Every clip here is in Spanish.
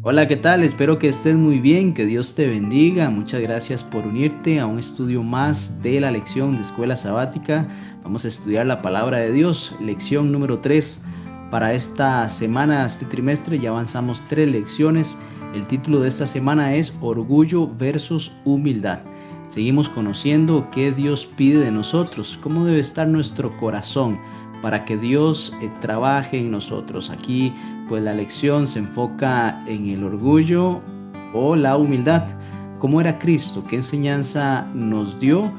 Hola, ¿qué tal? Espero que estés muy bien, que Dios te bendiga. Muchas gracias por unirte a un estudio más de la lección de Escuela Sabática. Vamos a estudiar la palabra de Dios, lección número 3. Para esta semana, este trimestre, ya avanzamos 3 lecciones. El título de esta semana es Orgullo versus Humildad. Seguimos conociendo qué Dios pide de nosotros, cómo debe estar nuestro corazón para que Dios trabaje en nosotros. Aquí pues la lección se enfoca en el orgullo o la humildad. ¿Cómo era Cristo? ¿Qué enseñanza nos dio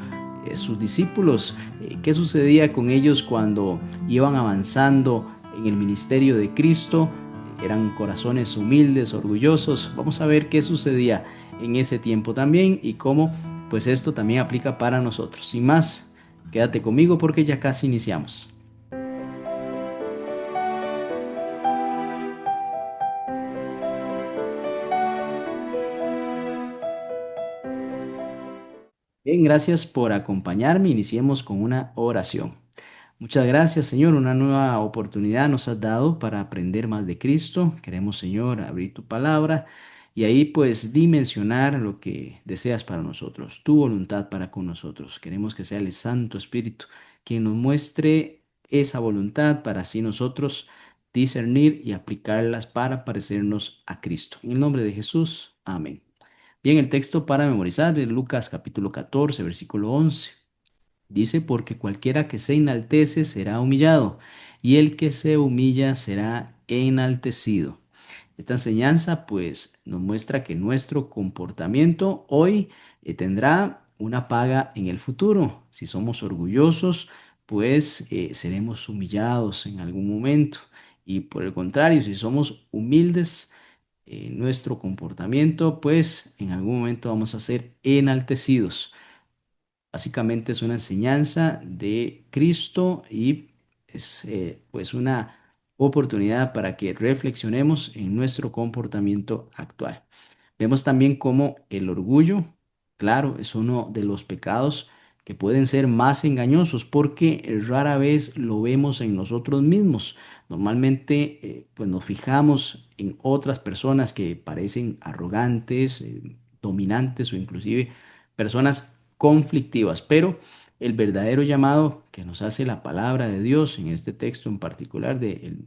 sus discípulos? ¿Qué sucedía con ellos cuando iban avanzando en el ministerio de Cristo? Eran corazones humildes, orgullosos. Vamos a ver qué sucedía en ese tiempo también y cómo pues esto también aplica para nosotros. Sin más, quédate conmigo porque ya casi iniciamos. Bien, gracias por acompañarme. Iniciemos con una oración. Muchas gracias, Señor. Una nueva oportunidad nos has dado para aprender más de Cristo. Queremos, Señor, abrir tu palabra y ahí pues dimensionar lo que deseas para nosotros, tu voluntad para con nosotros. Queremos que sea el Santo Espíritu quien nos muestre esa voluntad para así nosotros discernir y aplicarlas para parecernos a Cristo. En el nombre de Jesús, amén. Bien, el texto para memorizar es Lucas capítulo 14, versículo 11. Dice, porque cualquiera que se enaltece será humillado, y el que se humilla será enaltecido. Esta enseñanza pues nos muestra que nuestro comportamiento hoy tendrá una paga en el futuro. Si somos orgullosos, pues seremos humillados en algún momento. Y por el contrario, si somos humildes, nuestro comportamiento, pues en algún momento vamos a ser enaltecidos. Básicamente es una enseñanza de Cristo y es pues una oportunidad para que reflexionemos en nuestro comportamiento actual. Vemos también cómo el orgullo, claro, es uno de los pecados que pueden ser más engañosos porque rara vez lo vemos en nosotros mismos. Normalmente pues nos fijamos en otras personas que parecen arrogantes, dominantes o inclusive personas conflictivas, pero el verdadero llamado que nos hace la palabra de Dios en este texto en particular del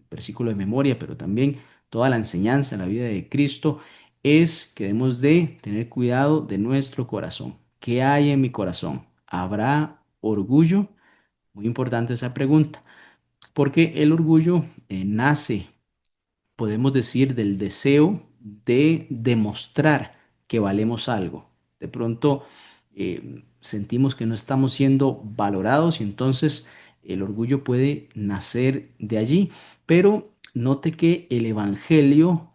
versículo de memoria, pero también toda la enseñanza en la vida de Cristo, es que debemos de tener cuidado de nuestro corazón. ¿Qué hay en mi corazón? ¿Habrá orgullo? Muy importante esa pregunta, porque el orgullo nace, podemos decir, del deseo de demostrar que valemos algo. De pronto sentimos que no estamos siendo valorados y entonces el orgullo puede nacer de allí. Pero note que el Evangelio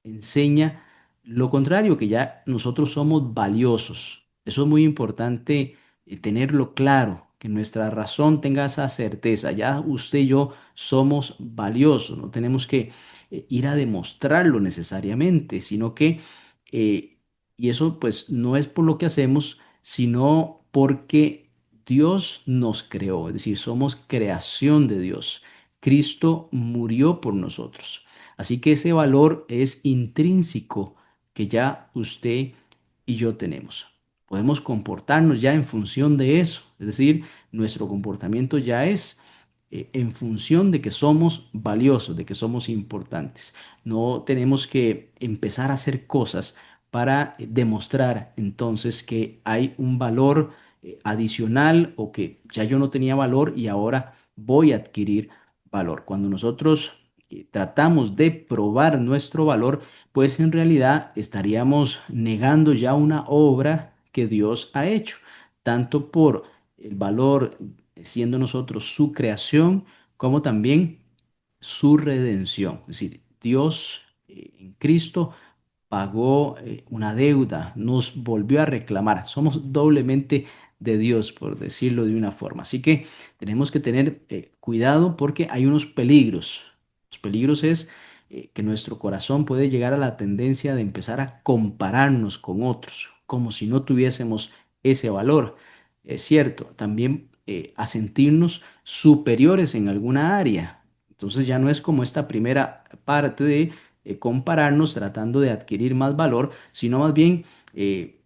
enseña lo contrario, que ya nosotros somos valiosos. Eso es muy importante tenerlo claro, que nuestra razón tenga esa certeza. Ya usted y yo somos valiosos, no tenemos que ir a demostrarlo necesariamente, sino que, eh, y eso pues no es por lo que hacemos, sino porque Dios nos creó, es decir, somos creación de Dios. Cristo murió por nosotros. Así que ese valor es intrínseco que ya usted y yo tenemos. Podemos comportarnos ya en función de eso, es decir, nuestro comportamiento ya es en función de que somos valiosos, de que somos importantes. No tenemos que empezar a hacer cosas para demostrar entonces que hay un valor adicional o que ya yo no tenía valor y ahora voy a adquirir valor. Cuando nosotros tratamos de probar nuestro valor, pues en realidad estaríamos negando ya una obra que Dios ha hecho, tanto por el valor siendo nosotros su creación, como también su redención. Es decir, Dios en Cristo pagó una deuda, nos volvió a reclamar. Somos doblemente de Dios, por decirlo de una forma. Así que tenemos que tener cuidado porque hay unos peligros. Los peligros es que nuestro corazón puede llegar a la tendencia de empezar a compararnos con otros, como si no tuviésemos ese valor. Es cierto, también a sentirnos superiores en alguna área. Entonces ya no es como esta primera parte de compararnos tratando de adquirir más valor, sino más bien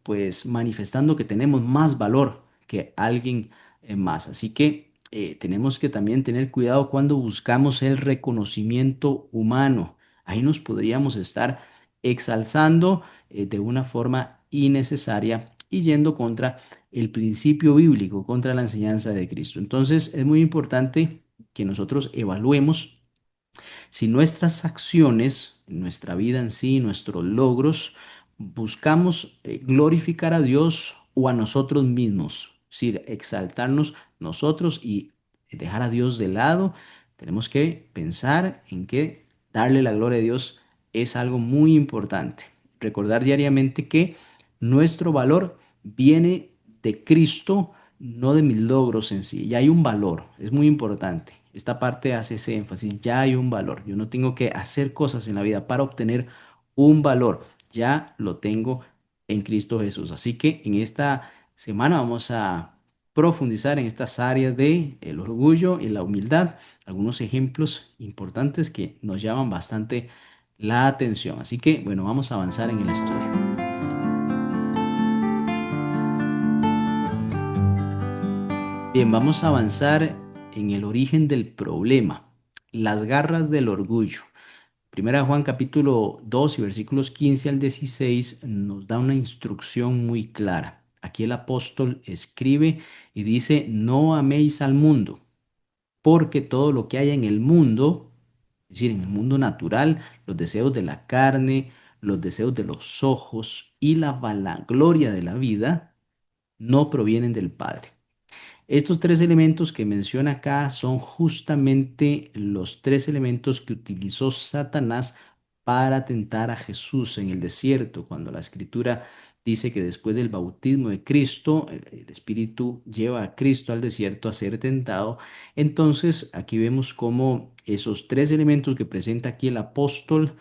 pues manifestando que tenemos más valor que alguien más. Así que tenemos que también tener cuidado cuando buscamos el reconocimiento humano. Ahí nos podríamos estar exalzando de una forma innecesaria y yendo contra el principio bíblico, contra la enseñanza de Cristo. Entonces es muy importante que nosotros evaluemos si nuestras acciones, nuestra vida en sí, nuestros logros, buscamos glorificar a Dios o a nosotros mismos, es decir, exaltarnos nosotros y dejar a Dios de lado, tenemos que pensar en que darle la gloria a Dios es algo muy importante. Recordar diariamente que nuestro valor viene de Cristo, no de mis logros en sí. Ya hay un valor, es muy importante. Esta parte hace ese énfasis, ya hay un valor. Yo no tengo que hacer cosas en la vida para obtener un valor, ya lo tengo en Cristo Jesús. Así que en esta semana vamos a profundizar en estas áreas de el orgullo y la humildad, algunos ejemplos importantes que nos llaman bastante la atención. Así que bueno, vamos a avanzar en el estudio. Bien, vamos a avanzar en el origen del problema, las garras del orgullo. Primera de Juan capítulo 2 y versículos 15 al 16 nos da una instrucción muy clara. Aquí el apóstol escribe y dice, no améis al mundo, porque todo lo que hay en el mundo, es decir, en el mundo natural, los deseos de la carne, los deseos de los ojos y la vanagloria de la vida, no provienen del Padre. Estos tres elementos que menciona acá son justamente los tres elementos que utilizó Satanás para tentar a Jesús en el desierto, cuando la escritura dice que después del bautismo de Cristo, el Espíritu lleva a Cristo al desierto a ser tentado. Entonces, aquí vemos cómo esos tres elementos que presenta aquí el apóstol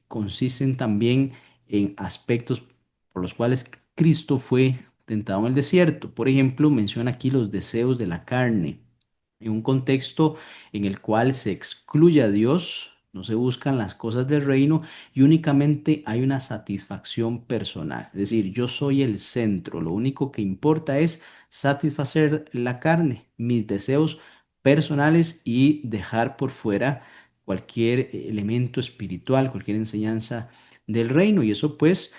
consisten también en aspectos por los cuales Cristo fue tentado en el desierto. Por ejemplo, menciona aquí los deseos de la carne, en un contexto en el cual se excluye a Dios, no se buscan las cosas del reino y únicamente hay una satisfacción personal. Es decir, yo soy el centro, lo único que importa es satisfacer la carne, mis deseos personales y dejar por fuera cualquier elemento espiritual, cualquier enseñanza del reino. Y eso pues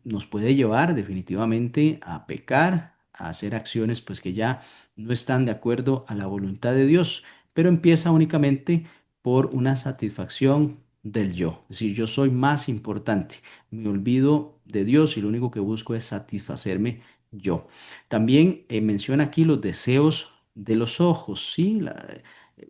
nos puede llevar definitivamente a pecar, a hacer acciones pues que ya no están de acuerdo a la voluntad de Dios, pero empieza únicamente por una satisfacción del yo, es decir, yo soy más importante, me olvido de Dios y lo único que busco es satisfacerme yo. También menciona aquí los deseos de los ojos, ¿sí?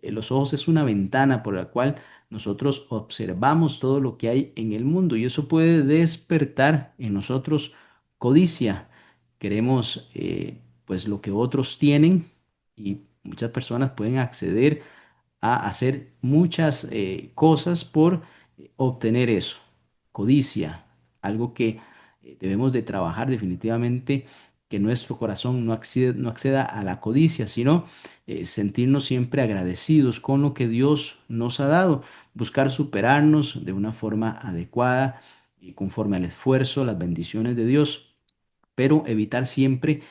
Los ojos es una ventana por la cual nosotros observamos todo lo que hay en el mundo y eso puede despertar en nosotros codicia. Queremos pues lo que otros tienen y muchas personas pueden acceder a hacer muchas cosas por obtener eso. Codicia, algo que debemos de trabajar definitivamente, que nuestro corazón no acceda a la codicia, sino sentirnos siempre agradecidos con lo que Dios nos ha dado, buscar superarnos de una forma adecuada y conforme al esfuerzo, las bendiciones de Dios, pero evitar siempre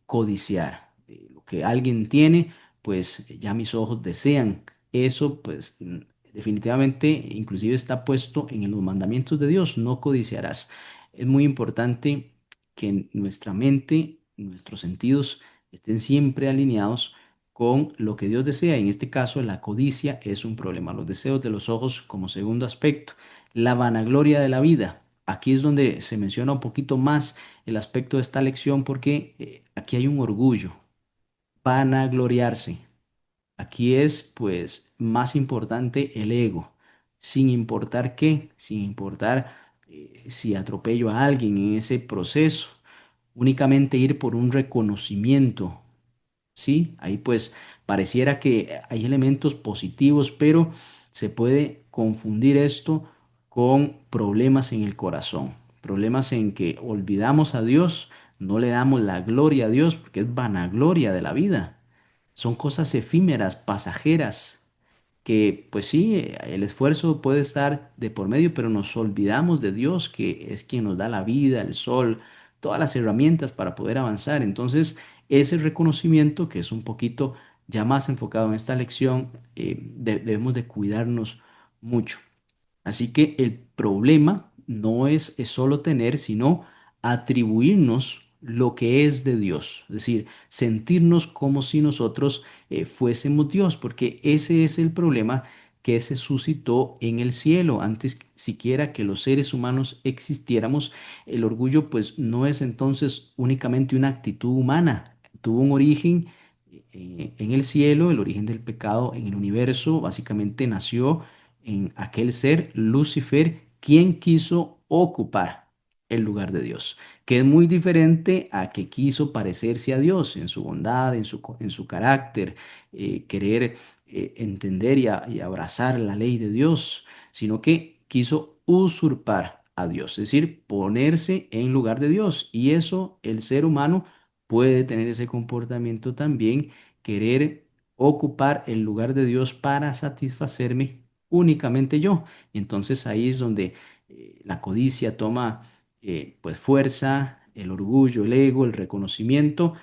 codiciar. Lo que alguien tiene, pues ya mis ojos desean. Eso, pues definitivamente, inclusive está puesto en los mandamientos de Dios, no codiciarás. Es muy importante que nuestra mente, nuestros sentidos estén siempre alineados con lo que Dios desea. En este caso, la codicia es un problema. Los deseos de los ojos como segundo aspecto. La vanagloria de la vida. Aquí es donde se menciona un poquito más el aspecto de esta lección porque aquí hay un orgullo, vanagloriarse. Aquí es pues más importante el ego, sin importar qué, sin importar si atropello a alguien en ese proceso, únicamente ir por un reconocimiento. Sí, ahí pues pareciera que hay elementos positivos, pero se puede confundir esto con problemas en el corazón, problemas en que olvidamos a Dios, no le damos la gloria a Dios porque es vanagloria de la vida. Son cosas efímeras, pasajeras. que pues sí, el esfuerzo puede estar de por medio, pero nos olvidamos de Dios, que es quien nos da la vida, el sol, todas las herramientas para poder avanzar. Entonces, ese reconocimiento, que es un poquito ya más enfocado en esta lección, debemos de cuidarnos mucho. Así que el problema no es solo tener, sino atribuirnos lo que es de Dios. Es decir, sentirnos como si nosotros fuésemos Dios, porque ese es el problema que se suscitó en el cielo. Antes siquiera que los seres humanos existiéramos, el orgullo pues no es entonces únicamente una actitud humana. Tuvo un origen en el cielo, el origen del pecado en el universo, básicamente nació en aquel ser, Lucifer, quien quiso ocupar el lugar de Dios, que es muy diferente a que quiso parecerse a Dios en su bondad, en su carácter, querer entender y abrazar la ley de Dios, sino que quiso usurpar a Dios, es decir, ponerse en lugar de Dios. Y eso el ser humano puede tener ese comportamiento también, querer ocupar el lugar de Dios para satisfacerme únicamente yo. Y entonces ahí es donde la codicia toma pues fuerza, el orgullo, el ego, el reconocimiento.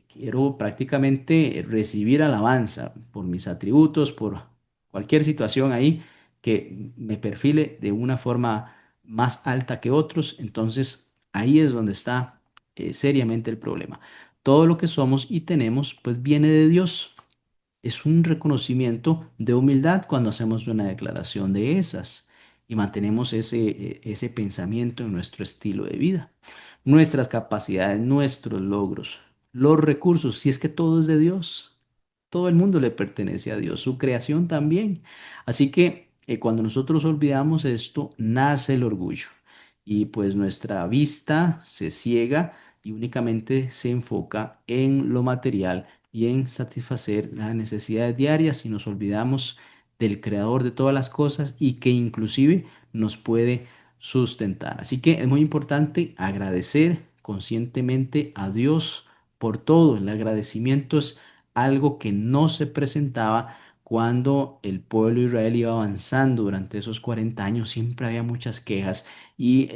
Quiero prácticamente recibir alabanza por mis atributos, por cualquier situación ahí que me perfile de una forma más alta que otros. Entonces ahí es donde está seriamente el problema. Todo lo que somos y tenemos pues viene de Dios. Es un reconocimiento de humildad cuando hacemos una declaración de esas y mantenemos ese pensamiento en nuestro estilo de vida, nuestras capacidades, nuestros logros, los recursos, si es que todo es de Dios. Todo el mundo le pertenece a Dios, su creación también. Así que cuando nosotros olvidamos esto, nace el orgullo y pues nuestra vista se ciega y únicamente se enfoca en lo material y en satisfacer las necesidades diarias y nos olvidamos del creador de todas las cosas y que inclusive nos puede sustentar. Así que es muy importante agradecer conscientemente a Dios por todo. El agradecimiento es algo que no se presentaba cuando el pueblo de Israel iba avanzando durante esos 40 años. Siempre había muchas quejas y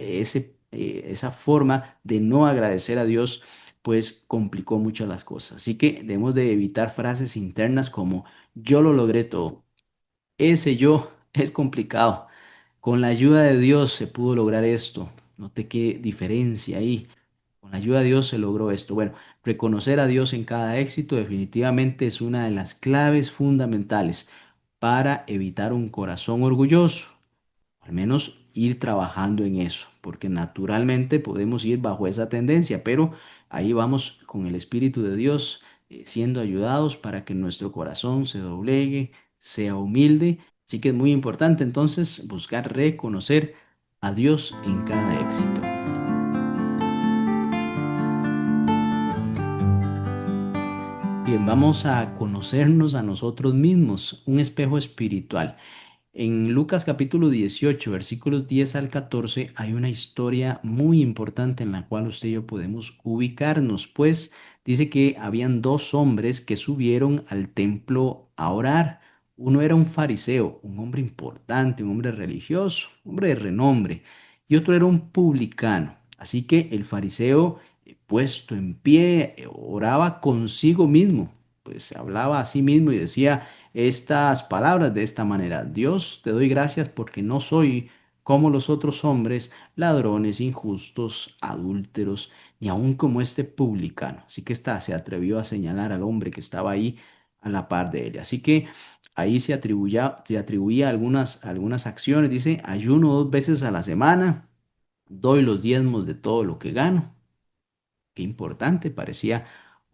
esa forma de no agradecer a Dios pues complicó mucho las cosas. Así que debemos de evitar frases internas como yo lo logré todo. Ese yo es complicado. Con la ayuda de Dios se pudo lograr esto. Note qué diferencia ahí. Con la ayuda de Dios se logró esto. Bueno, reconocer a Dios en cada éxito definitivamente es una de las claves fundamentales para evitar un corazón orgulloso. Al menos ir trabajando en eso, porque naturalmente podemos ir bajo esa tendencia, pero ahí vamos con el Espíritu de Dios siendo ayudados para que nuestro corazón se doblegue, sea humilde. Así que es muy importante entonces buscar reconocer a Dios en cada éxito. Bien, vamos a conocernos a nosotros mismos, un espejo espiritual. En Lucas capítulo 18, versículos 10 al 14, hay una historia muy importante en la cual usted y yo podemos ubicarnos, pues dice que habían dos hombres que subieron al templo a orar. Uno era un fariseo, un hombre importante, un hombre religioso, un hombre de renombre, y otro era un publicano. Así que el fariseo, puesto en pie, oraba consigo mismo, pues se hablaba a sí mismo y decía estas palabras de esta manera: Dios, te doy gracias porque no soy como los otros hombres, ladrones, injustos, adúlteros, ni aun como este publicano. Así que esta se atrevió a señalar al hombre que estaba ahí a la par de él. Así que ahí se atribuía algunas acciones. Dice, ayuno 2 veces a la semana, doy los diezmos de todo lo que gano. Qué importante, parecía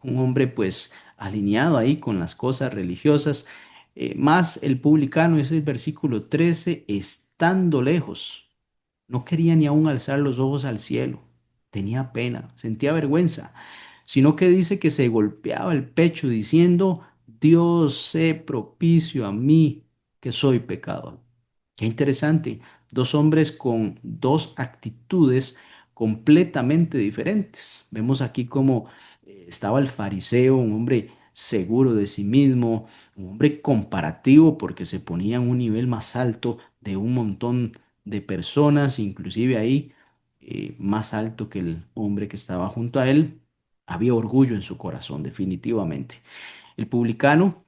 un hombre pues alineado ahí con las cosas religiosas. Más el publicano, es el versículo 13, estando lejos, no quería ni aún alzar los ojos al cielo, tenía pena, sentía vergüenza, sino que dice que se golpeaba el pecho diciendo, Dios, sé propicio a mí, que soy pecador. Qué interesante, dos hombres con dos actitudes completamente diferentes. Vemos aquí como estaba el fariseo, un hombre seguro de sí mismo, un hombre comparativo porque se ponía en un nivel más alto de un montón de personas, inclusive ahí más alto que el hombre que estaba junto a él. Había orgullo en su corazón, definitivamente. El publicano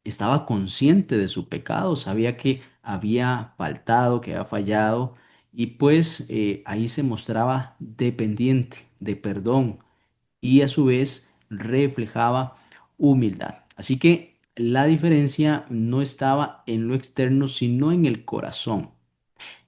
estaba consciente de su pecado, sabía que había faltado, que había fallado, y pues ahí se mostraba dependiente de perdón y a su vez reflejaba humildad. Así que la diferencia no estaba en lo externo, sino en el corazón.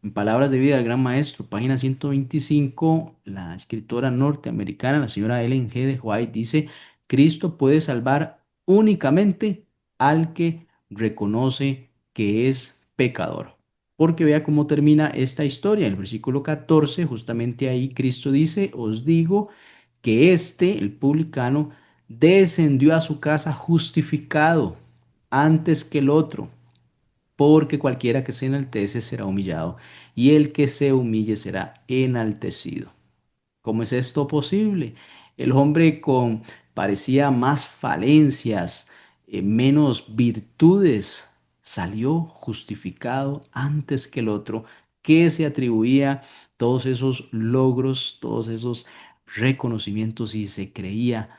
En Palabras de vida del Gran Maestro, página 125, la escritora norteamericana, la señora Ellen G. de White, dice, Cristo puede salvar únicamente al que reconoce que es pecador. Porque vea cómo termina esta historia. En el versículo 14, justamente ahí Cristo dice, os digo que este, el publicano, descendió a su casa justificado antes que el otro, porque cualquiera que se enaltece será humillado, y el que se humille será enaltecido. ¿Cómo es esto posible? El hombre con parecía más falencias, menos virtudes, salió justificado antes que el otro, que se atribuía todos esos logros, todos esos reconocimientos y se creía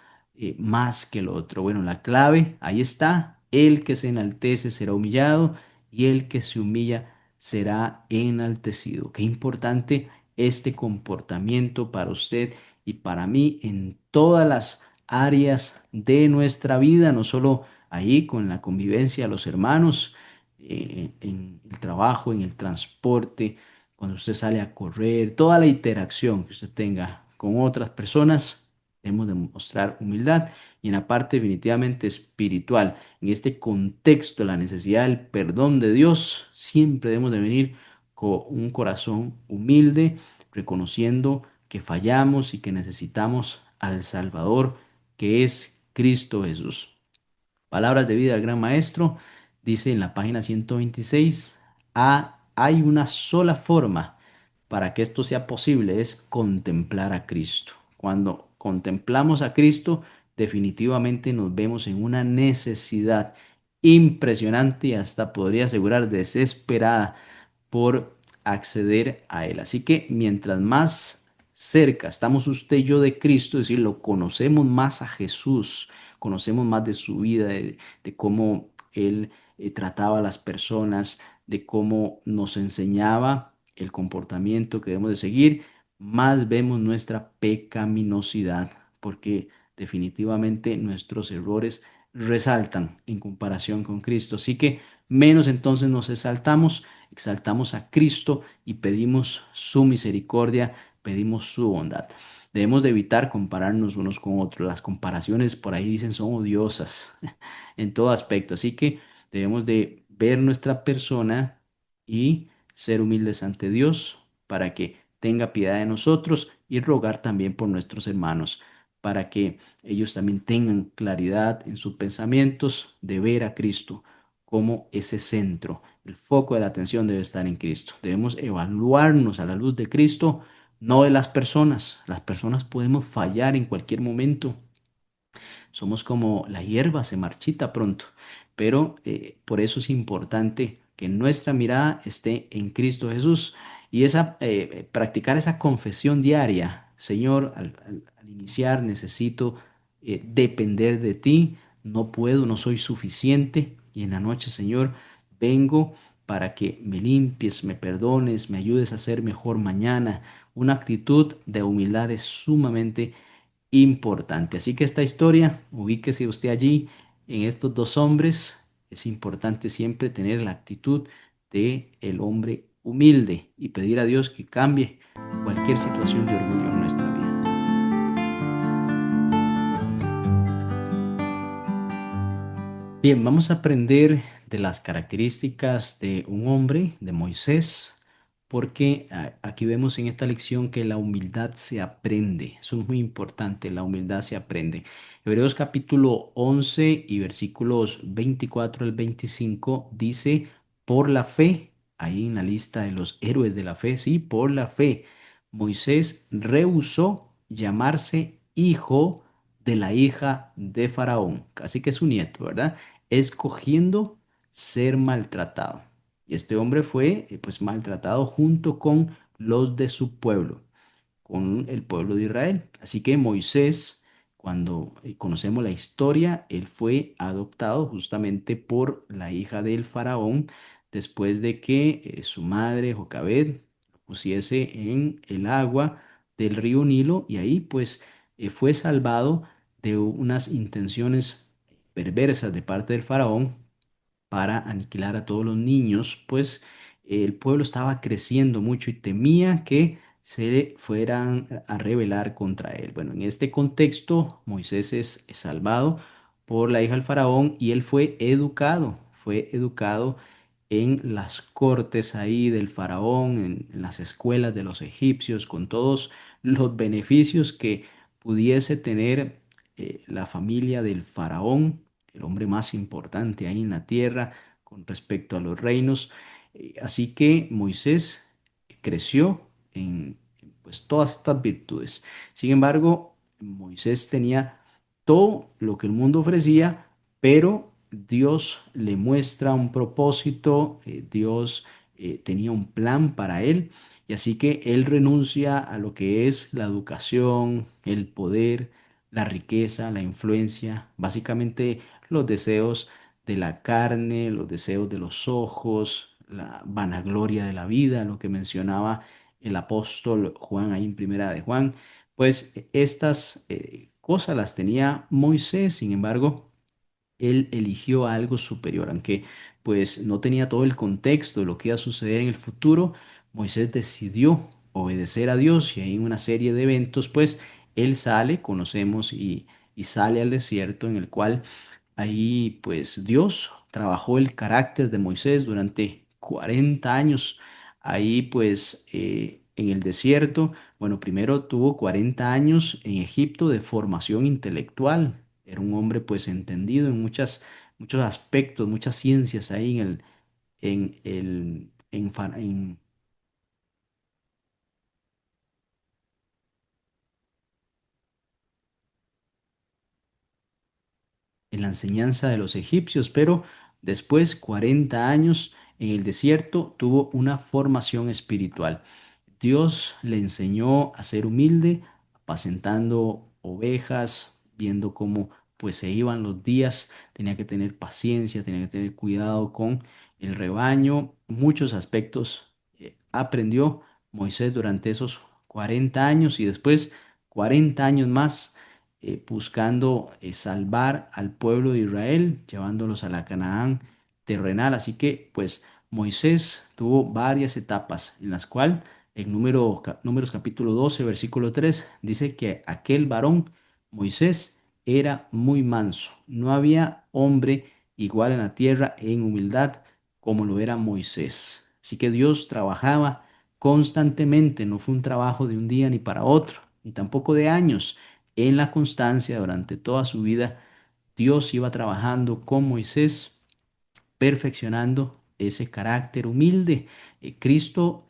más que el otro. Bueno, la clave ahí está. El que se enaltece será humillado y el que se humilla será enaltecido. Qué importante este comportamiento para usted y para mí en todas las áreas de nuestra vida, no solo ahí con la convivencia de los hermanos, en el trabajo, en el transporte, cuando usted sale a correr, toda la interacción que usted tenga con otras personas, debemos demostrar humildad y en la parte definitivamente espiritual, en este contexto, la necesidad del perdón de Dios, siempre debemos de venir con un corazón humilde, reconociendo que fallamos y que necesitamos al Salvador, que es Cristo Jesús. Palabras de vida del Gran Maestro, dice en la página 126, hay una sola forma para que esto sea posible, es contemplar a Cristo. Cuando contemplamos a Cristo, definitivamente nos vemos en una necesidad impresionante y hasta podría asegurar desesperada por acceder a Él. Así que mientras más cerca estamos usted y yo de Cristo, es decir, lo conocemos más a Jesús, conocemos más de su vida, de cómo Él trataba a las personas, de cómo nos enseñaba el comportamiento que debemos de seguir, más vemos nuestra pecaminosidad, porque definitivamente nuestros errores resaltan en comparación con Cristo. Así que menos entonces nos exaltamos a Cristo y pedimos su misericordia, pedimos su bondad. Debemos de evitar compararnos unos con otros. Las comparaciones por ahí dicen son odiosas en todo aspecto. Así que debemos de ver nuestra persona y ser humildes ante Dios para que tenga piedad de nosotros y rogar también por nuestros hermanos para que ellos también tengan claridad en sus pensamientos de ver a Cristo como ese centro. El foco de la atención debe estar en Cristo. Debemos evaluarnos a la luz de Cristo, no de las personas. Las personas podemos fallar en cualquier momento. Somos como la hierba, se marchita pronto, pero por eso es importante que nuestra mirada esté en Cristo Jesús y practicar esa confesión diaria. Señor, al iniciar necesito depender de ti, no puedo, no soy suficiente y en la noche, Señor, vengo para que me limpies, me perdones, me ayudes a ser mejor mañana. Una actitud de humildad es sumamente importante. Así que esta historia, ubíquese usted allí en estos dos hombres. Es importante siempre tener la actitud de el hombre humilde y pedir a Dios que cambie cualquier situación de orgullo en nuestra vida. Bien, vamos a aprender de las características de un hombre, de Moisés, porque aquí vemos en esta lección que la humildad se aprende. Eso es muy importante, la humildad se aprende. Hebreos capítulo 11 y versículos 24 al 25 dice, por la fe, ahí en la lista de los héroes de la fe, sí, por la fe, Moisés rehusó llamarse hijo de la hija de Faraón, casi que su nieto, ¿verdad? Escogiendo ser maltratado. Y este hombre fue pues maltratado junto con los de su pueblo, con el pueblo de Israel. Así que Moisés, cuando conocemos la historia, él fue adoptado justamente por la hija del faraón después de que su madre Jocabed lo pusiese en el agua del río Nilo y ahí pues fue salvado de unas intenciones perversas de parte del faraón para aniquilar a todos los niños, pues el pueblo estaba creciendo mucho y temía que se fueran a rebelar contra él. Bueno, en este contexto, Moisés es salvado por la hija del faraón y él fue educado en las cortes ahí del faraón, en las escuelas de los egipcios, con todos los beneficios que pudiese tener la familia del faraón, el hombre más importante ahí en la tierra con respecto a los reinos. Así que Moisés creció en, pues, todas estas virtudes. Sin embargo, Moisés tenía todo lo que el mundo ofrecía, pero Dios le muestra un propósito, Dios tenía un plan para él, y así que él renuncia a lo que es la educación, el poder, la riqueza, la influencia, básicamente los deseos de la carne, los deseos de los ojos, la vanagloria de la vida, lo que mencionaba el apóstol Juan ahí en Primera de Juan, pues estas cosas las tenía Moisés. Sin embargo, él eligió algo superior, aunque pues no tenía todo el contexto de lo que iba a suceder en el futuro. Moisés decidió obedecer a Dios y hay una serie de eventos, pues él sale, conocemos, y sale al desierto en el cual ahí pues Dios trabajó el carácter de Moisés durante 40 años. Ahí pues en el desierto, bueno, primero tuvo 40 años en Egipto de formación intelectual. Era un hombre pues entendido en muchos aspectos, muchas ciencias ahí en la enseñanza de los egipcios, pero después 40 años en el desierto tuvo una formación espiritual. Dios le enseñó a ser humilde, apacentando ovejas, viendo cómo pues se iban los días, tenía que tener paciencia, tenía que tener cuidado con el rebaño, muchos aspectos aprendió Moisés durante esos 40 años y después 40 años más buscando salvar al pueblo de Israel, llevándolos a la Canaán terrenal. Así que pues Moisés tuvo varias etapas en las cuales en Números capítulo 12, versículo 3, dice que aquel varón, Moisés, era muy manso. No había hombre igual en la tierra en humildad como lo era Moisés. Así que Dios trabajaba constantemente, no fue un trabajo de un día ni para otro, ni tampoco de años. En la constancia durante toda su vida, Dios iba trabajando con Moisés perfeccionando ese carácter humilde. Cristo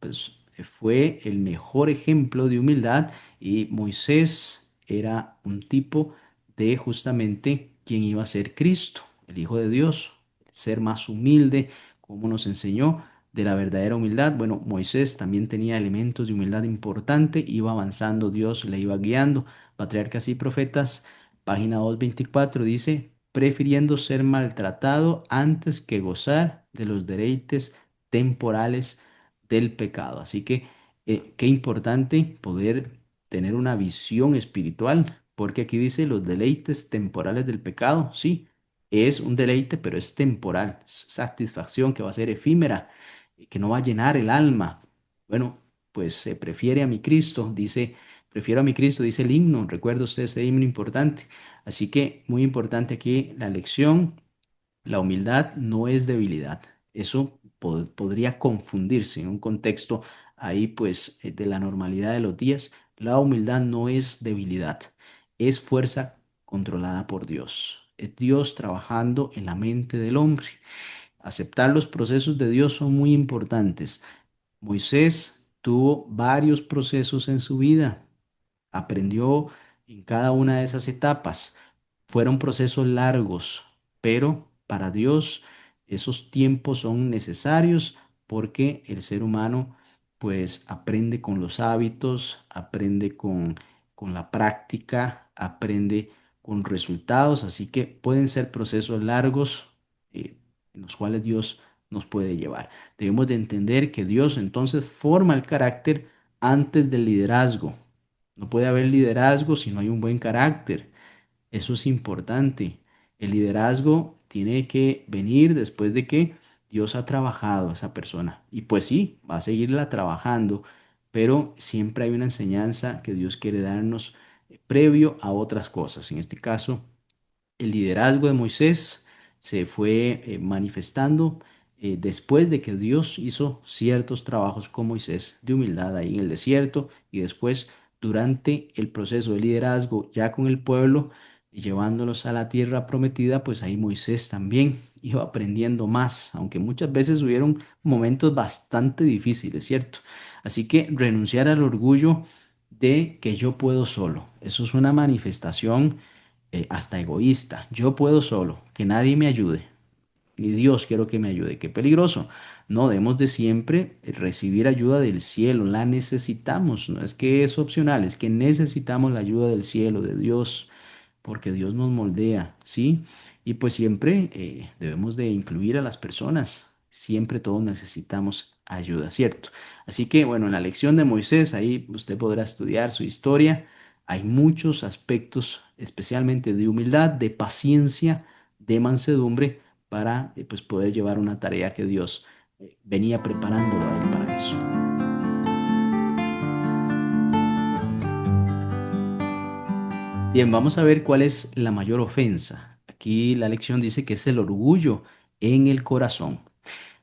pues, fue el mejor ejemplo de humildad y Moisés era un tipo de justamente quien iba a ser Cristo, el Hijo de Dios, ser más humilde, como nos enseñó de la verdadera humildad. Bueno, Moisés también tenía elementos de humildad importante, iba avanzando, Dios le iba guiando. Patriarcas y Profetas, página 224 dice, prefiriendo ser maltratado antes que gozar de los deleites temporales del pecado. Así que qué importante poder tener una visión espiritual, porque aquí dice los deleites temporales del pecado. Sí, es un deleite, pero es temporal, es satisfacción que va a ser efímera, que no va a llenar el alma. Bueno, pues se prefiere a mi Cristo, dice, prefiero a mi Cristo, dice el himno. Recuerda usted ese himno importante. Así que muy importante aquí la lección, la humildad no es debilidad. Eso podría confundirse en un contexto ahí pues de la normalidad de los días. La humildad no es debilidad, es fuerza controlada por Dios. Es Dios trabajando en la mente del hombre. Aceptar los procesos de Dios son muy importantes. Moisés tuvo varios procesos en su vida. Aprendió en cada una de esas etapas. Fueron procesos largos, pero para Dios esos tiempos son necesarios porque el ser humano pues aprende con los hábitos, aprende con la práctica, aprende con resultados, así que pueden ser procesos largos en los cuales Dios nos puede llevar. Debemos de entender que Dios entonces forma el carácter antes del liderazgo. No puede haber liderazgo si no hay un buen carácter. Eso es importante. El liderazgo tiene que venir después de que Dios ha trabajado a esa persona. Y pues sí, va a seguirla trabajando, pero siempre hay una enseñanza que Dios quiere darnos previo a otras cosas. En este caso, el liderazgo de Moisés se fue manifestando después de que Dios hizo ciertos trabajos con Moisés de humildad ahí en el desierto y después durante el proceso de liderazgo ya con el pueblo y llevándolos a la tierra prometida, pues ahí Moisés también iba aprendiendo más, aunque muchas veces hubieron momentos bastante difíciles, ¿cierto? Así que renunciar al orgullo de que yo puedo solo, eso es una manifestación hasta egoísta. Yo puedo solo, que nadie me ayude. Ni Dios quiero que me ayude. Qué peligroso. No debemos de siempre recibir ayuda del cielo. La necesitamos. No es que es opcional, es que necesitamos la ayuda del cielo, de Dios, porque Dios nos moldea, ¿sí? Y pues siempre debemos de incluir a las personas. Siempre todos necesitamos ayuda, ¿cierto? Así que bueno, en la lección de Moisés, ahí usted podrá estudiar su historia. Hay muchos aspectos, especialmente de humildad, de paciencia, de mansedumbre, para pues poder llevar una tarea que Dios venía preparándolo a él para eso. Bien, vamos a ver cuál es la mayor ofensa. Aquí la lección dice que es el orgullo en el corazón.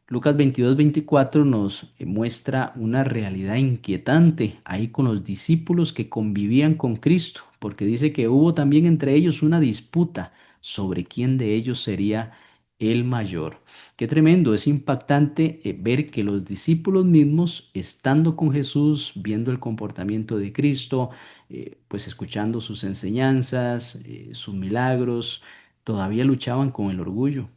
Lucas 22-24 nos muestra una realidad inquietante ahí con los discípulos que convivían con Cristo, porque dice que hubo también entre ellos una disputa sobre quién de ellos sería el mayor. Qué tremendo, es impactante ver que los discípulos mismos, estando con Jesús, viendo el comportamiento de Cristo, pues escuchando sus enseñanzas, sus milagros, todavía luchaban con el orgullo.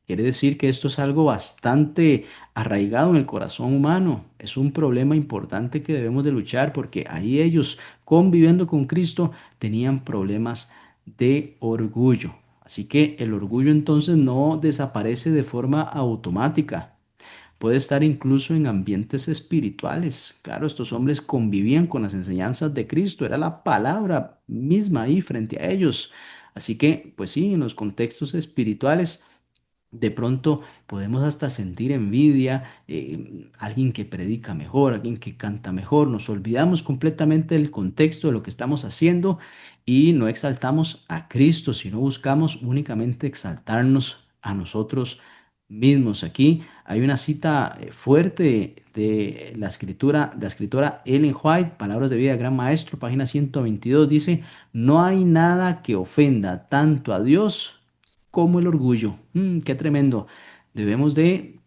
Quiere decir que esto es algo bastante arraigado en el corazón humano. Es un problema importante que debemos de luchar porque ahí ellos, conviviendo con Cristo, tenían problemas de orgullo. Así que el orgullo entonces no desaparece de forma automática. Puede estar incluso en ambientes espirituales. Claro, estos hombres convivían con las enseñanzas de Cristo. Era la palabra misma ahí frente a ellos. Así que, pues sí, en los contextos espirituales de pronto podemos hasta sentir envidia, alguien que predica mejor, alguien que canta mejor. Nos olvidamos completamente del contexto de lo que estamos haciendo y no exaltamos a Cristo, sino buscamos únicamente exaltarnos a nosotros mismos. Aquí hay una cita fuerte de la escritora Ellen White, Palabras de vida, gran maestro, página 122, dice, no hay nada que ofenda tanto a Dios como el orgullo. Qué tremendo. Debemos de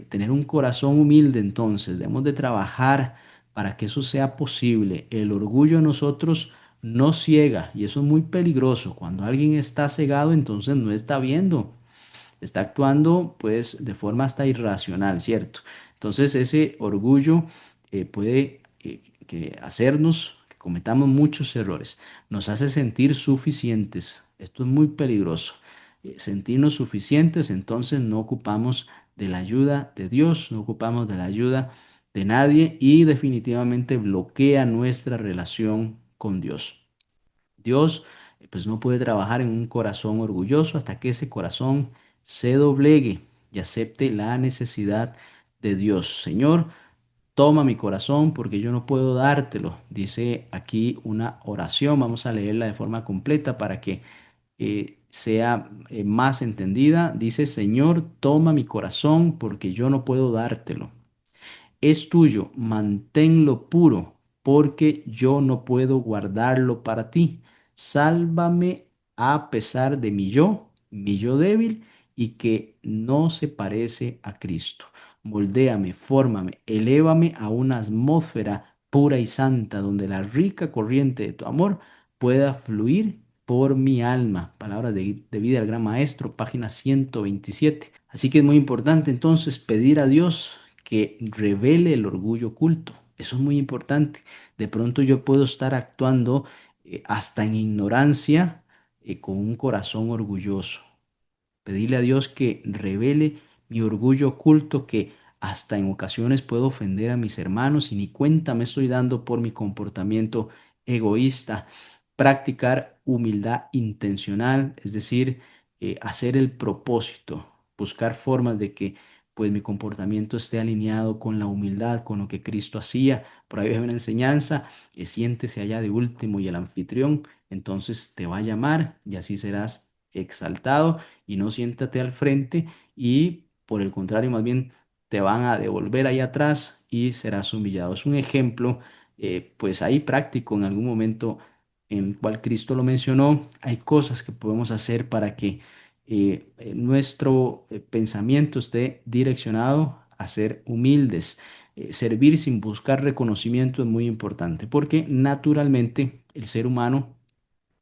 tener un corazón humilde entonces, debemos de trabajar para que eso sea posible. El orgullo en nosotros nos ciega y eso es muy peligroso. Cuando alguien está cegado, entonces no está viendo, está actuando pues de forma hasta irracional, ¿cierto? Entonces ese orgullo puede que hacernos que cometamos muchos errores, nos hace sentir suficientes. Esto es muy peligroso. Sentirnos suficientes, entonces no ocupamos de la ayuda de Dios, no ocupamos de la ayuda de nadie y definitivamente bloquea nuestra relación con Dios. Dios pues no puede trabajar en un corazón orgulloso hasta que ese corazón se doblegue y acepte la necesidad de Dios. Señor, toma mi corazón porque yo no puedo dártelo. Dice aquí una oración, vamos a leerla de forma completa para que sea más entendida. Dice, Señor, toma mi corazón porque yo no puedo dártelo. Es tuyo, manténlo puro, porque yo no puedo guardarlo para ti. Sálvame a pesar de mi yo débil y que no se parece a Cristo. Moldéame, fórmame, elévame a una atmósfera pura y santa, donde la rica corriente de tu amor pueda fluir por mi alma. Palabras de vida del gran maestro, página 127. Así que es muy importante entonces pedir a Dios que revele el orgullo oculto. Eso es muy importante. De pronto yo puedo estar actuando hasta en ignorancia, con un corazón orgulloso. Pedirle a Dios que revele mi orgullo oculto, que hasta en ocasiones puedo ofender a mis hermanos y ni cuenta me estoy dando por mi comportamiento egoísta. Practicar humildad intencional, es decir, hacer el propósito, buscar formas de que pues mi comportamiento esté alineado con la humildad, con lo que Cristo hacía. Por ahí hay una enseñanza, siéntese allá de último y el anfitrión entonces te va a llamar y así serás exaltado, y no siéntate al frente y por el contrario, más bien te van a devolver ahí atrás y serás humillado. Es un ejemplo, pues ahí práctico en algún momento en cual Cristo lo mencionó. Hay cosas que podemos hacer para que nuestro pensamiento esté direccionado a ser humildes. Servir sin buscar reconocimiento es muy importante porque naturalmente el ser humano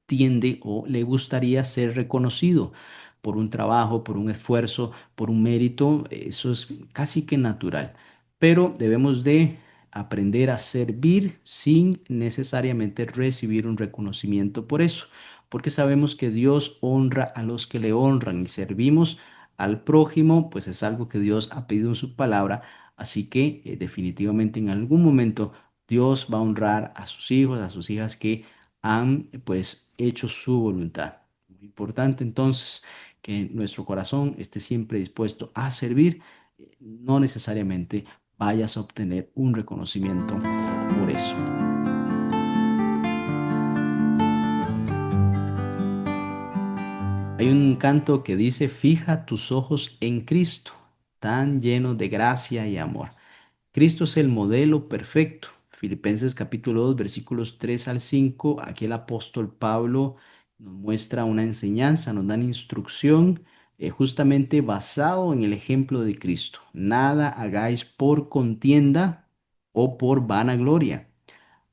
tiende o le gustaría ser reconocido por un trabajo, por un esfuerzo, por un mérito. Eso es casi que natural. Pero debemos de aprender a servir sin necesariamente recibir un reconocimiento por eso, porque sabemos que Dios honra a los que le honran y servimos al prójimo, pues es algo que Dios ha pedido en su palabra. Así que definitivamente en algún momento Dios va a honrar a sus hijos, a sus hijas que han pues hecho su voluntad. Muy importante entonces que nuestro corazón esté siempre dispuesto a servir, no necesariamente vayas a obtener un reconocimiento por eso. Hay un canto que dice, fija tus ojos en Cristo, tan lleno de gracia y amor. Cristo es el modelo perfecto. Filipenses capítulo 2 versículos 3 al 5. Aquí el apóstol Pablo nos muestra una enseñanza, nos da una instrucción justamente basado en el ejemplo de Cristo. Nada hagáis por contienda o por vanagloria,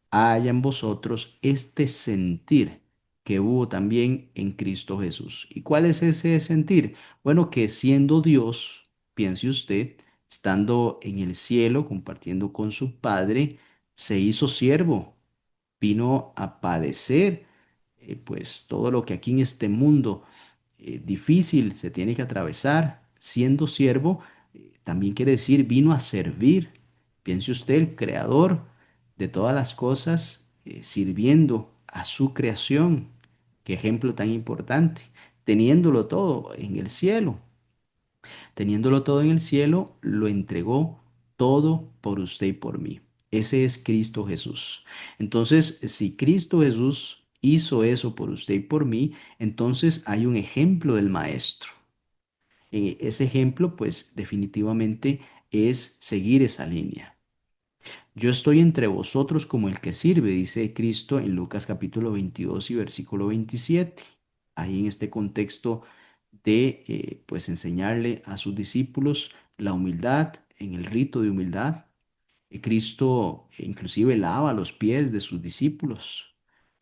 haya en vosotros este sentir que hubo también en Cristo Jesús. ¿Y cuál es ese sentir? Bueno, que siendo Dios, piense usted, estando en el cielo, compartiendo con su Padre, se hizo siervo, vino a padecer, pues todo lo que aquí en este mundo difícil se tiene que atravesar, siendo siervo, también quiere decir vino a servir. Piense usted, el creador de todas las cosas, sirviendo a su creación. Qué ejemplo tan importante, teniéndolo todo en el cielo. Teniéndolo todo en el cielo, lo entregó todo por usted y por mí. Ese es Cristo Jesús. Entonces, si Cristo Jesús hizo eso por usted y por mí, entonces hay un ejemplo del Maestro. Ese ejemplo, pues definitivamente es seguir esa línea. Yo estoy entre vosotros como el que sirve, dice Cristo en Lucas capítulo 22 y versículo 27. Ahí en este contexto de pues enseñarle a sus discípulos la humildad, en el rito de humildad. Cristo inclusive lava los pies de sus discípulos,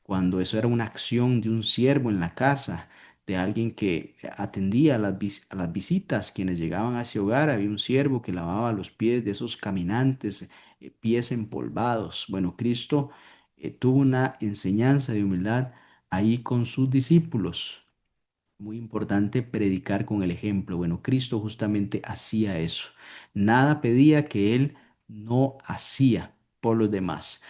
cuando eso era una acción de un siervo en la casa, de alguien que atendía a a las visitas, quienes llegaban a ese hogar, había un siervo que lavaba los pies de esos caminantes, pies empolvados. Bueno, Cristo tuvo una enseñanza de humildad ahí con sus discípulos. Muy importante predicar con el ejemplo. Bueno, Cristo justamente hacía eso. Nada pedía que Él no hacía por los demás.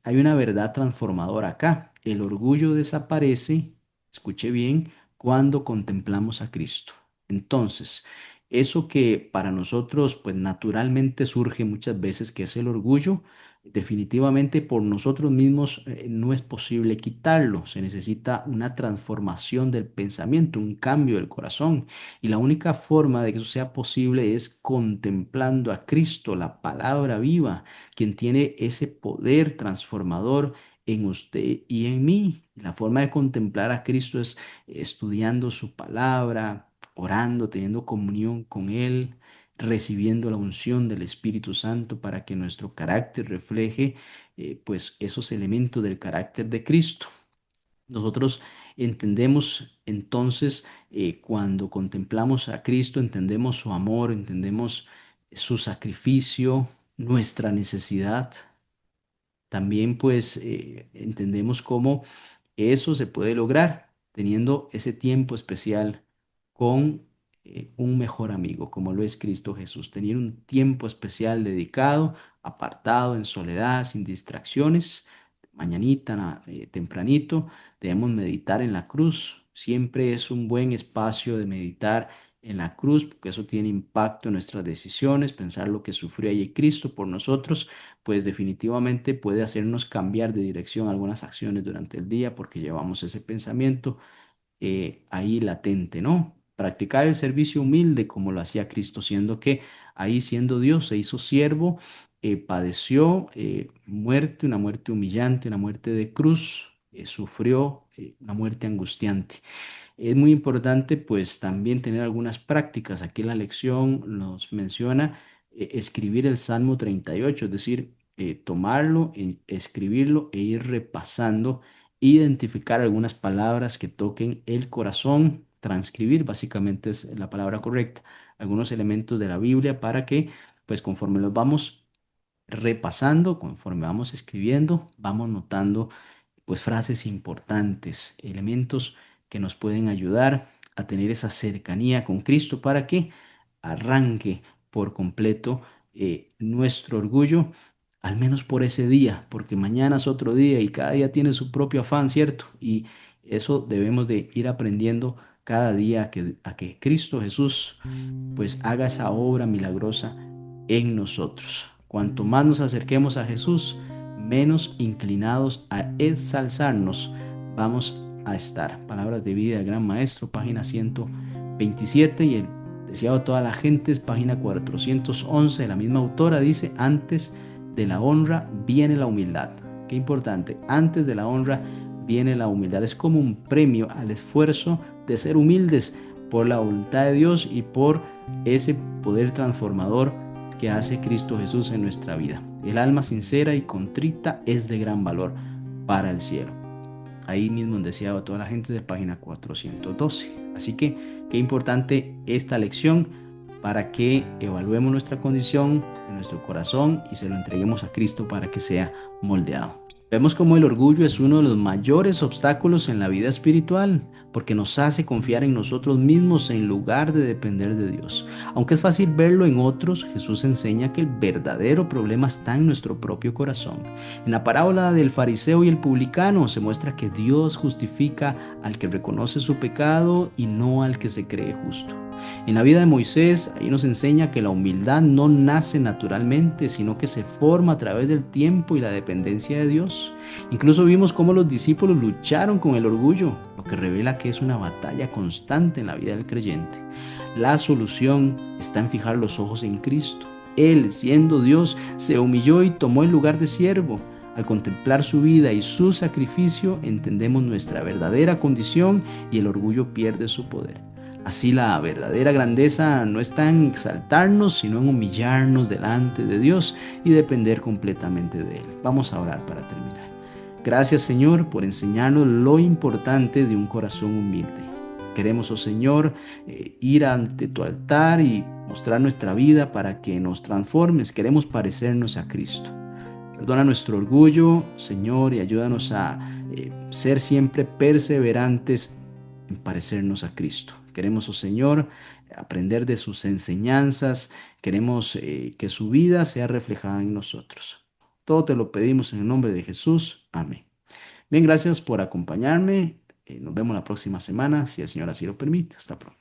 Hay una verdad transformadora acá. El orgullo desaparece, escuche bien, cuando contemplamos a Cristo. Entonces, eso que para nosotros pues naturalmente surge muchas veces, que es el orgullo, definitivamente por nosotros mismos no es posible quitarlo. Se necesita una transformación del pensamiento, un cambio del corazón. Y la única forma de que eso sea posible es contemplando a Cristo, la palabra viva, quien tiene ese poder transformador en usted y en mí. La forma de contemplar a Cristo es estudiando su palabra, orando, teniendo comunión con Él, recibiendo la unción del Espíritu Santo para que nuestro carácter refleje pues esos elementos del carácter de Cristo. Nosotros entendemos entonces, cuando contemplamos a Cristo, entendemos su amor, entendemos su sacrificio, nuestra necesidad. También pues entendemos cómo eso se puede lograr teniendo ese tiempo especial con un mejor amigo, como lo es Cristo Jesús. Tener un tiempo especial dedicado, apartado, en soledad, sin distracciones. Mañanita, tempranito, debemos meditar en la cruz. Siempre es un buen espacio de meditar en la cruz, porque eso tiene impacto en nuestras decisiones. Pensar lo que sufrió allí Cristo por nosotros, pues definitivamente puede hacernos cambiar de dirección algunas acciones durante el día, porque llevamos ese pensamiento ahí latente, ¿no? Practicar el servicio humilde como lo hacía Cristo, siendo que ahí siendo Dios se hizo siervo, padeció muerte, una muerte humillante, una muerte de cruz, sufrió una muerte angustiante. Es muy importante pues también tener algunas prácticas. Aquí la lección nos menciona escribir el Salmo 38, es decir, tomarlo, escribirlo e ir repasando, identificar algunas palabras que toquen el corazón, transcribir, básicamente es la palabra correcta, algunos elementos de la Biblia para que pues conforme los vamos repasando, conforme vamos escribiendo, vamos notando pues frases importantes, elementos que nos pueden ayudar a tener esa cercanía con Cristo para que arranque por completo nuestro orgullo, al menos por ese día, porque mañana es otro día y cada día tiene su propio afán, ¿cierto? Y eso debemos de ir aprendiendo cada día a que Cristo Jesús pues haga esa obra milagrosa en nosotros. Cuanto más nos acerquemos a Jesús, menos inclinados a ensalzarnos vamos a estar. Palabras de vida del Gran Maestro, página 127, y el deseado de toda la gente es página 411. La misma autora dice: antes de la honra viene la humildad. Qué importante, antes de la honra viene la humildad. Es como un premio al esfuerzo de ser humildes por la voluntad de Dios y por ese poder transformador que hace Cristo Jesús en nuestra vida. El alma sincera y contrita es de gran valor para el cielo. Ahí mismo en Deseado a toda la gente de página 412. Así que qué importante esta lección para que evaluemos nuestra condición en nuestro corazón y se lo entreguemos a Cristo para que sea moldeado. Vemos cómo el orgullo es uno de los mayores obstáculos en la vida espiritual, porque nos hace confiar en nosotros mismos en lugar de depender de Dios. Aunque es fácil verlo en otros, Jesús enseña que el verdadero problema está en nuestro propio corazón. En la parábola del fariseo y el publicano se muestra que Dios justifica al que reconoce su pecado y no al que se cree justo. En la vida de Moisés, ahí nos enseña que la humildad no nace naturalmente, sino que se forma a través del tiempo y la dependencia de Dios. Incluso vimos cómo los discípulos lucharon con el orgullo, lo que revela que es una batalla constante en la vida del creyente. La solución está en fijar los ojos en Cristo. Él, siendo Dios, se humilló y tomó el lugar de siervo. Al contemplar su vida y su sacrificio, entendemos nuestra verdadera condición y el orgullo pierde su poder. Así la verdadera grandeza no está en exaltarnos, sino en humillarnos delante de Dios y depender completamente de Él. Vamos a orar para terminar. Gracias, Señor, por enseñarnos lo importante de un corazón humilde. Queremos, oh Señor, ir ante tu altar y mostrar nuestra vida para que nos transformes. Queremos parecernos a Cristo. Perdona nuestro orgullo, Señor, y ayúdanos a ser siempre perseverantes en parecernos a Cristo. Queremos, oh Señor, aprender de sus enseñanzas. Queremos que su vida sea reflejada en nosotros. Todo te lo pedimos en el nombre de Jesús. Amén. Bien, gracias por acompañarme. Nos vemos la próxima semana, si el Señor así lo permite. Hasta pronto.